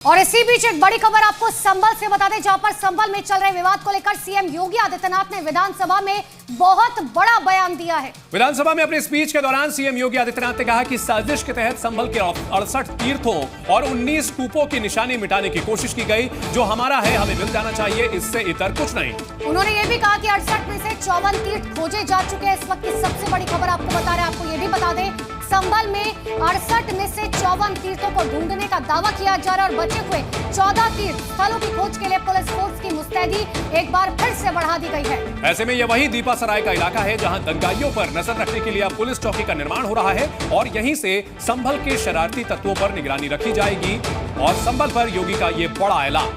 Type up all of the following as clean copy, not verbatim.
और इसी बीच एक बड़ी खबर आपको संभल से बता दें, जहां पर संभल में चल रहे विवाद को लेकर सीएम योगी आदित्यनाथ ने विधानसभा में बहुत बड़ा बयान दिया है। विधानसभा में अपने स्पीच के दौरान सीएम योगी आदित्यनाथ ने कहा कि साजिश के तहत संभल के 68 तीर्थों और 19 कूपों की निशानी मिटाने की कोशिश की गई। जो हमारा है हमें मिल जाना चाहिए, इससे इतर कुछ नहीं। उन्होंने ये भी कहा कि 68 में से 54 तीर्थ खोजे जा चुके हैं। इस वक्त की सबसे बड़ी खबर आपको बता रहे हैं। आपको ये भी बता दें, संभल में 68 में से 54 तीर्थों को ढूंढने का दावा किया जा रहा है और बचे हुए 14 तीर्थ स्थलों की खोज के लिए पुलिस फोर्स की मुस्तैदी एक बार फिर से बढ़ा दी गई है। ऐसे में यह वही दीपासराय का इलाका है जहां दंगाइयों पर नजर रखने के लिए अब पुलिस चौकी का निर्माण हो रहा है और यहीं से संभल के शरारती तत्वों पर निगरानी रखी जाएगी। और संभल पर योगी का यह बड़ा ऐलान।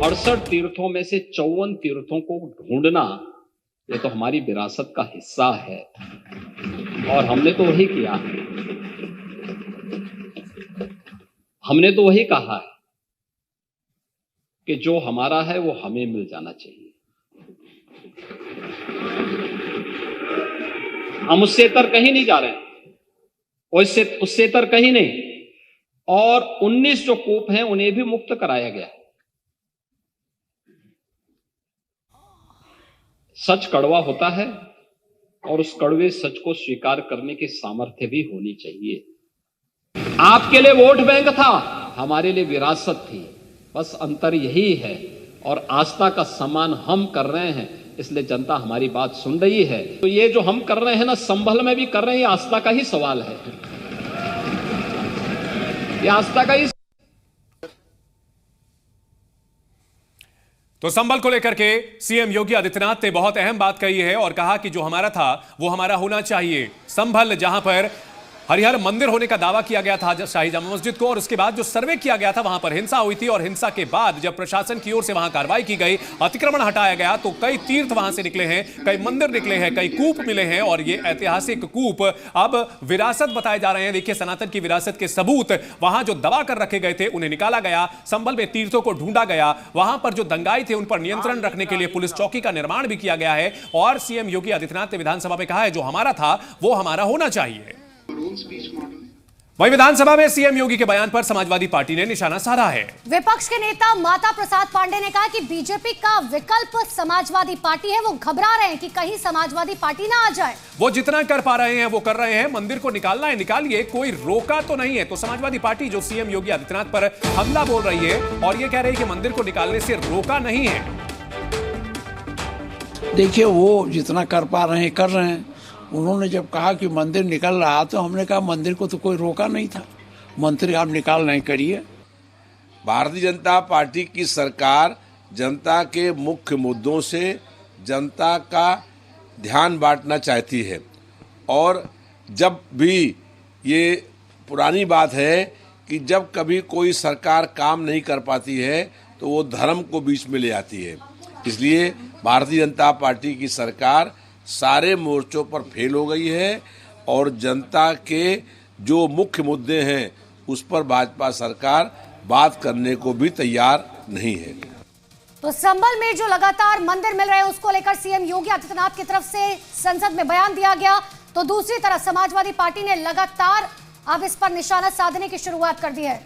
68 तीर्थों में से 54 तीर्थों को ढूंढना ये तो हमारी विरासत का हिस्सा है और हमने तो वही किया है। हमने तो वही कहा है कि जो हमारा है वो हमें मिल जाना चाहिए। हम उससे तर कहीं नहीं जा रहे हैं, उससे तर कहीं नहीं। और 19 जो कूप हैं उन्हें भी मुक्त कराया गया। सच कड़वा होता है और उस कड़वे सच को स्वीकार करने की सामर्थ्य भी होनी चाहिए। आपके लिए वोट बैंक था, हमारे लिए विरासत थी, बस अंतर यही है। और आस्था का सम्मान हम कर रहे हैं, इसलिए जनता हमारी बात सुन रही है। तो ये जो हम कर रहे हैं ना, संभल में भी कर रहे हैं, ये आस्था का ही सवाल है। ये आस्था का ही। तो संभल को लेकर के सीएम योगी आदित्यनाथ ने बहुत अहम बात कही है और कहा कि जो हमारा था वो हमारा होना चाहिए। संभल जहां पर हरिहर मंदिर होने का दावा किया गया था शाही जामा मस्जिद को, और उसके बाद जो सर्वे किया गया था वहां पर हिंसा हुई थी और हिंसा के बाद जब प्रशासन की ओर से वहां कार्रवाई की गई, अतिक्रमण हटाया गया, तो कई तीर्थ वहां से निकले हैं, कई मंदिर निकले हैं, कई कूप मिले हैं और ये ऐतिहासिक कूप अब विरासत बताए जा रहे हैं। देखिए, सनातन की विरासत के सबूत वहां जो दबा कर रखे गए थे उन्हें निकाला गया। संभल में तीर्थों को ढूंढा गया, वहां पर जो दंगाई थे उन पर नियंत्रण रखने के लिए पुलिस चौकी का निर्माण भी किया गया है। और सीएम योगी आदित्यनाथ ने विधानसभा में कहा है जो हमारा था वो हमारा होना चाहिए। वहीं विधानसभा में सीएम योगी के बयान पर समाजवादी पार्टी ने निशाना साधा है। विपक्ष के नेता माता प्रसाद पांडे ने कहा कि बीजेपी का विकल्प समाजवादी पार्टी है। वो घबरा रहे हैं कि कहीं समाजवादी पार्टी ना आ जाए। वो जितना कर पा रहे हैं वो कर रहे हैं। मंदिर को निकालना है निकालिए, कोई रोका तो नहीं है। तो समाजवादी पार्टी जो सीएम योगी आदित्यनाथ पर हमला बोल रही है और ये कह रही है कि मंदिर को निकालने से रोका नहीं है। देखिए, वो जितना कर पा रहे हैं कर रहे हैं। उन्होंने जब कहा कि मंदिर निकल रहा तो हमने कहा मंदिर को तो कोई रोका नहीं था, मंदिर आप निकाल नहीं करिए। भारतीय जनता पार्टी की सरकार जनता के मुख्य मुद्दों से जनता का ध्यान बांटना चाहती है। और जब भी ये पुरानी बात है कि जब कभी कोई सरकार काम नहीं कर पाती है तो वो धर्म को बीच में ले आती है। इसलिए भारतीय जनता पार्टी की सरकार सारे मोर्चों पर फेल हो गई है और जनता के जो मुख्य मुद्दे हैं उस पर भाजपा सरकार बात करने को भी तैयार नहीं है। तो संभल में जो लगातार मंदिर मिल रहे हैं उसको लेकर सीएम योगी आदित्यनाथ की तरफ से संसद में बयान दिया गया, तो दूसरी तरफ समाजवादी पार्टी ने लगातार अब इस पर निशाना साधने की शुरुआत कर दी है।